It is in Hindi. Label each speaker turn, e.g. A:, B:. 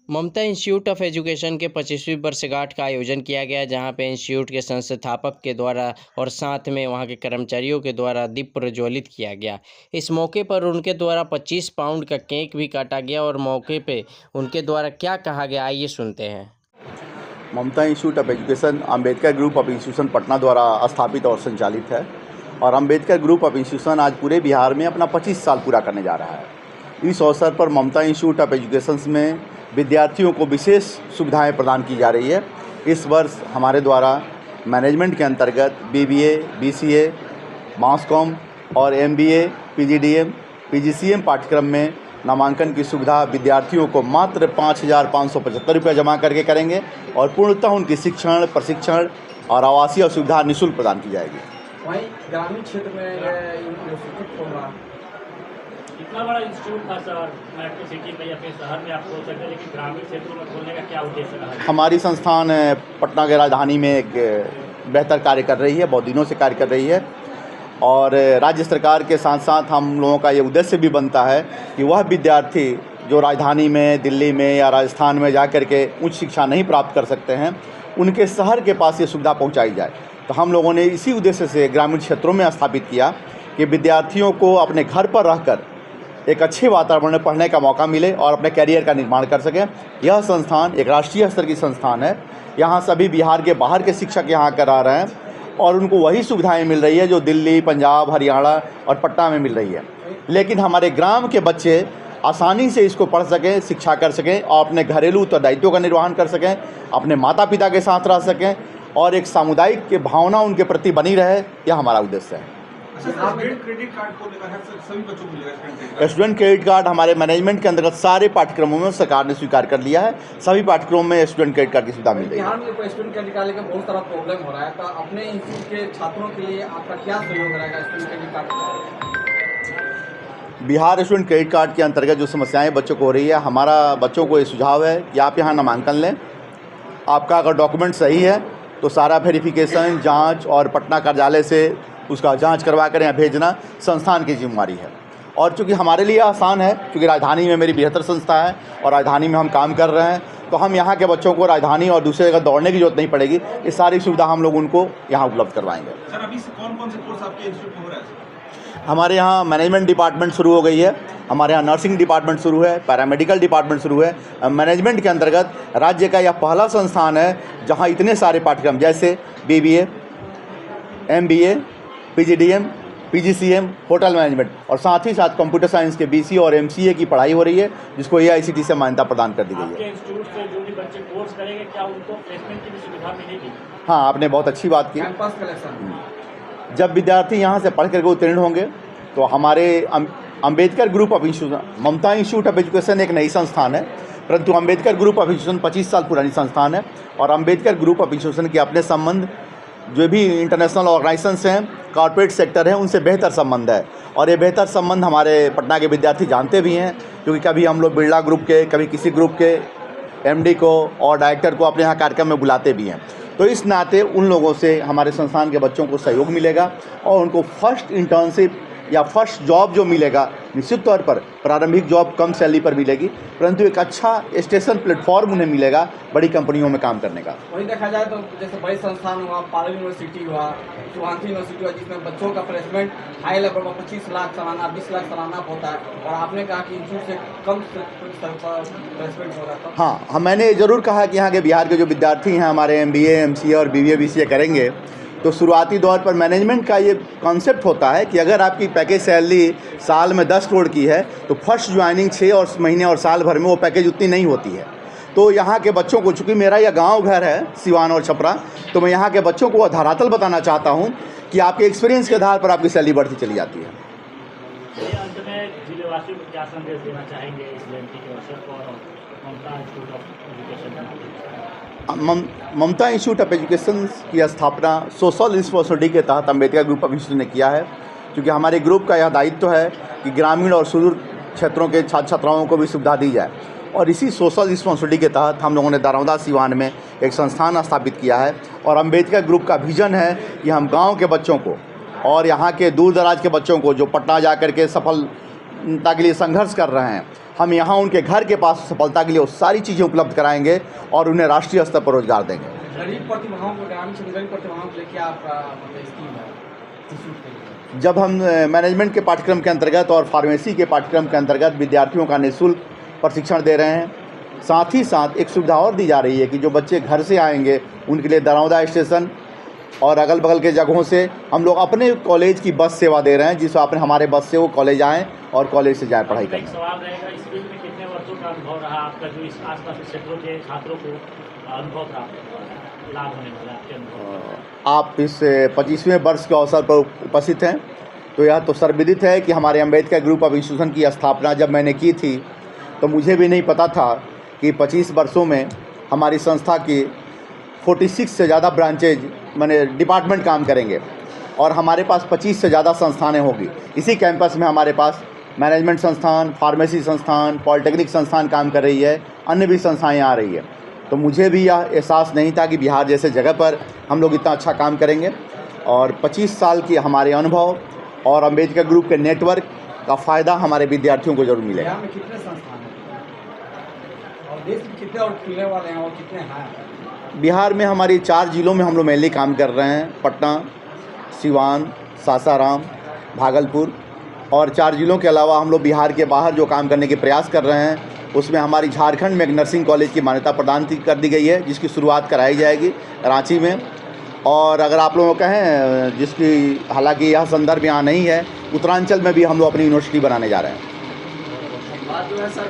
A: ममता इंस्टीट्यूट ऑफ एजुकेशन के 25वीं वर्षगांठ का आयोजन किया गया, जहां पे इंस्टीट्यूट के संस्थापक के द्वारा और साथ में वहां के कर्मचारियों के द्वारा दीप प्रज्वलित किया गया। इस मौके पर उनके द्वारा 25 पाउंड का केक भी काटा गया और मौके पे उनके द्वारा क्या कहा गया, आइए सुनते हैं।
B: Mamta institute of education Ambedkar group of institution Patna द्वारा स्थापित और संचालित है और अम्बेडकर ग्रुप ऑफ इंस्टीट्यूशन आज पूरे बिहार में अपना 25 साल पूरा करने जा रहा है। इस अवसर पर ममता इंस्टीट्यूट ऑफ एजुकेशन में विद्यार्थियों को विशेष सुविधाएं प्रदान की जा रही है। इस वर्ष हमारे द्वारा मैनेजमेंट के अंतर्गत BBA, BCA, मास कॉम और MBA, PGDM, PGCM पाठ्यक्रम में नामांकन की सुविधा विद्यार्थियों को मात्र 5,575 रुपये जमा करके करेंगे और पूर्णतः उनकी शिक्षण, प्रशिक्षण और आवासीय सुविधा निःशुल्क प्रदान की जाएगी।
C: वहीं ग्रामीण क्षेत्र में इंस्टीट्यूट खोल रहा
D: इतना बड़ा इंस्टीट्यूट था सर, मेट्रो सिटी में या फिर शहर में आप खोल सकते हैं, लेकिन ग्रामीण क्षेत्रों में खोलने का क्या उद्देश्य रहा है?
B: हमारी संस्थान पटना के राजधानी में एक बेहतर कार्य कर रही है, बहुत दिनों से कार्य कर रही है और राज्य सरकार के साथ साथ हम लोगों का ये उद्देश्य भी बनता है कि वह विद्यार्थी जो राजधानी में, दिल्ली में या राजस्थान में जा कर के उच्च शिक्षा नहीं प्राप्त कर सकते हैं, उनके शहर के पास ये सुविधा पहुंचाई जाए। तो हम लोगों ने इसी उद्देश्य से ग्रामीण क्षेत्रों में स्थापित किया कि विद्यार्थियों को अपने घर पर रहकर एक अच्छे वातावरण में पढ़ने का मौका मिले और अपने कैरियर का निर्माण कर सकें। यह संस्थान एक राष्ट्रीय स्तर की संस्थान है। यहाँ सभी बिहार के बाहर के शिक्षक यहाँ करा रहे हैं और उनको वही सुविधाएं मिल रही है जो दिल्ली, पंजाब, हरियाणा और पटना में मिल रही है। लेकिन हमारे ग्राम के बच्चे आसानी से इसको पढ़ सकें, शिक्षा कर सकें और अपने घरेलू उत्तरदायित्वों का निर्वहन कर सकें, अपने माता पिता के साथ रह सकें और एक सामुदायिक की भावना उनके प्रति बनी रहे, यह हमारा उद्देश्य है।
C: क्रेडिट कार्ड को लेकर सभी बच्चों को मिलेगा
B: स्टूडेंट क्रेडिट कार्ड हमारे मैनेजमेंट के अंतर्गत सारे पाठ्यक्रमों में सरकार ने स्वीकार कर लिया है। सभी पाठ्यक्रमों में स्टूडेंट क्रेडिट कार्ड की सुविधा मिल रही है।
C: बिहार में स्टूडेंट क्रेडिट कार्ड लेकर बहुत सारा प्रॉब्लम हो रहा है, तो अपने इंस्टीट्यूट के छात्रों के लिए आपका क्या सहयोग रहेगा student credit card?
B: Bihar student credit card के अंतर्गत जो समस्याएं बच्चों को हो रही है, हमारा बच्चों को ये सुझाव है कि आप यहाँ नामांकन लें। आपका अगर डॉक्यूमेंट सही है तो सारा वेरिफिकेशन, जांच और पटना कार्यालय से उसका जांच करवा कर यहाँ भेजना संस्थान की जिम्मेदारी है। और चूँकि हमारे लिए आसान है, क्योंकि राजधानी में मेरी बेहतर संस्था है और राजधानी में हम काम कर रहे हैं, तो हम यहाँ के बच्चों को राजधानी और दूसरी जगह दौड़ने की जरूरत नहीं पड़ेगी। ये सारी सुविधा हम लोग उनको यहाँ उपलब्ध करवाएंगे।
C: सर, अभी कौन-कौन से कोर्स आपके इंस्टीट्यूट में हो रहा है?
B: हमारे यहाँ मैनेजमेंट डिपार्टमेंट शुरू हो गई है, हमारे यहाँ नर्सिंग डिपार्टमेंट शुरू है, पैरामेडिकल डिपार्टमेंट शुरू है। मैनेजमेंट के अंतर्गत राज्य का यह पहला संस्थान है जहाँ इतने सारे पाठ्यक्रम जैसे BBA, MBA, PGDM, PGCM, hotel management और साथ ही साथ कंप्यूटर साइंस के BCA और MCA की पढ़ाई हो रही है, जिसको AICTE से मान्यता प्रदान कर दी गई
D: आपके
B: है।
D: इंस्टीट्यूट से जो भी बच्चे कोर्स करेंगे, क्या उनको प्लेसमेंट की भी सुविधा मिलेगी?
B: हाँ, आपने बहुत अच्छी बात की।
C: कैंपस कलेक्शन
B: जब विद्यार्थी यहाँ से पढ़ करके उत्तीर्ण होंगे तो हमारे Ambedkar group of institution, Mamta institute of education एक नई संस्थान है, परंतु अम्बेडकर ग्रुप ऑफ इंस्टीट्यूशन 25 साल पुरानी संस्थान है और अम्बेडकर ग्रुप ऑफ इंस्टीट्यूशन के अपने संबंध जो भी इंटरनेशनल ऑर्गेनाइजेशंस हैं, कॉर्पोरेट सेक्टर है, उनसे बेहतर संबंध है और ये बेहतर संबंध हमारे पटना के विद्यार्थी जानते भी हैं, क्योंकि कभी हम लोग बिरला ग्रुप के, कभी किसी ग्रुप के MD को और डायरेक्टर को अपने यहाँ कार्यक्रम में बुलाते भी हैं। तो इस नाते उन लोगों से हमारे संस्थान के बच्चों को सहयोग मिलेगा और उनको फर्स्ट इंटर्नशिप या फर्स्ट जॉब जो मिलेगा, निश्चित तौर पर प्रारंभिक जॉब कम सैलरी पर मिलेगी, परंतु एक अच्छा स्टेशन प्लेटफॉर्म उन्हें मिलेगा बड़ी कंपनियों में काम करने का।
C: वहीं देखा जाए तो जैसे बड़ी संस्थान हुआ, पारुल यूनिवर्सिटी हुआ, सुहांती यूनिवर्सिटी हुआ, जिसमें बच्चों का प्लेसमेंट हाई लेवल में 25 लाख सालाना, 20 लाख सालाना होता है और आपने कहा कि इंस्टीट्यूट से कम प्लेसमेंट हो रहा था।
B: हाँ, मैंने ज़रूर कहा कि यहाँ के बिहार के जो विद्यार्थी हैं हमारे MBA, MCA और BBA, BCA करेंगे तो शुरुआती दौर पर मैनेजमेंट का ये कॉन्सेप्ट होता है कि अगर आपकी पैकेज सैलरी साल में 10 करोड़ की है तो फर्स्ट ज्वाइनिंग 6 महीने और साल भर में वो पैकेज उतनी नहीं होती है। तो यहाँ के बच्चों को, चूँकि मेरा यह गांव घर है सिवान और छपरा, तो मैं यहाँ के बच्चों को धरातल बताना चाहता हूँ कि आपके एक्सपीरियंस के आधार पर आपकी सैलरी बढ़ती चली जाती है।
D: अंत में जिलेवासियों को क्या संदेश देना चाहेंगे इस जयंती के अवसर पर और Mamta institute of education?
B: Mamta institute of education की स्थापना सोशल रिस्पॉन्सिबिलिटी के तहत अम्बेडकर ग्रुप ऑफ इंस्टीट्यूट ने किया है, क्योंकि हमारे ग्रुप का यह दायित्व है कि ग्रामीण और सुदूर क्षेत्रों के छात्र छात्राओं को भी सुविधा दी जाए और इसी सोशल रिस्पॉन्सिबिलिटी के तहत हम लोगों ने दारोदा सिवान में एक संस्थान स्थापित किया है और अम्बेडकर ग्रुप का विज़न है कि हम गाँव के बच्चों को और यहाँ के दूर दराज के बच्चों को जो पटना जा कर के सफलता के लिए संघर्ष कर रहे हैं, हम यहाँ उनके घर के पास सफलता के लिए वो सारी चीज़ें उपलब्ध कराएंगे और उन्हें राष्ट्रीय स्तर पर रोजगार देंगे।
C: गरीब प्रतिभाओं को, ग्रामीण क्षेत्र गरीब प्रतिभाओं के लिए क्या आपका मतलब स्कीम है इंस्टीट्यूट के लिए?
B: जब हम मैनेजमेंट के पाठ्यक्रम के अंतर्गत और फार्मेसी के पाठ्यक्रम के अंतर्गत विद्यार्थियों का निःशुल्क प्रशिक्षण दे रहे हैं, साथ ही साथ एक सुविधा और दी जा रही है कि जो बच्चे घर से आएंगे उनके लिए दरौदा स्टेशन और अगल बगल के जगहों से हम लोग अपने कॉलेज की बस सेवा दे रहे हैं, जिससे अपने हमारे बस से वो कॉलेज आएँ और कॉलेज से जाएँ पढ़ाई
D: एक
B: करने।
D: सवाल रहेगा, इस फील्ड में कितने वर्षों का अनुभव रहा आपका, जो इस आसपास के क्षेत्रों के छात्रों को अनुभव प्राप्त लाभ होने वाला आपके अनुभव?
B: आप इस 25वें वर्ष के अवसर पर उपस्थित हैं, तो यह तो सर्वविदित है कि हमारे अम्बेडकर ग्रुप ऑफ इंस्टीट्यूशन की स्थापना जब मैंने की थी तो मुझे भी नहीं पता था कि 25 वर्षों में हमारी संस्था की 46 से ज़्यादा ब्रांचेज माने डिपार्टमेंट काम करेंगे और हमारे पास 25 से ज़्यादा संस्थानें होगी। इसी कैंपस में हमारे पास मैनेजमेंट संस्थान, फार्मेसी संस्थान, पॉलिटेक्निक संस्थान काम कर रही है, अन्य भी संस्थाएँ आ रही है। तो मुझे भी यह एहसास नहीं था कि बिहार जैसे जगह पर हम लोग इतना अच्छा काम करेंगे और 25 साल की हमारे अनुभव और अम्बेडकर ग्रुप के नेटवर्क का फ़ायदा हमारे विद्यार्थियों को जरूर मिलेगा।
C: बिहार में कितने संस्थान हैं और देश में कितने और खुलने वाले हैं और कितने हैं?
B: बिहार में हमारी 4 जिलों में हम लोग मेनली काम कर रहे हैं, पटना, सिवान, सासाराम, भागलपुर, और 4 जिलों के अलावा हम लोग बिहार के बाहर जो काम करने के प्रयास कर रहे हैं उसमें हमारी झारखंड में एक नर्सिंग कॉलेज की मान्यता प्रदान कर दी गई है, जिसकी शुरुआत कराई जाएगी रांची में। और अगर आप लोगों कहें जिसकी हालांकि यह संदर्भ यहाँ नहीं है, उत्तरांचल में भी हम लोग अपनी यूनिवर्सिटी बनाने जा रहे हैं।
C: बात जो है सर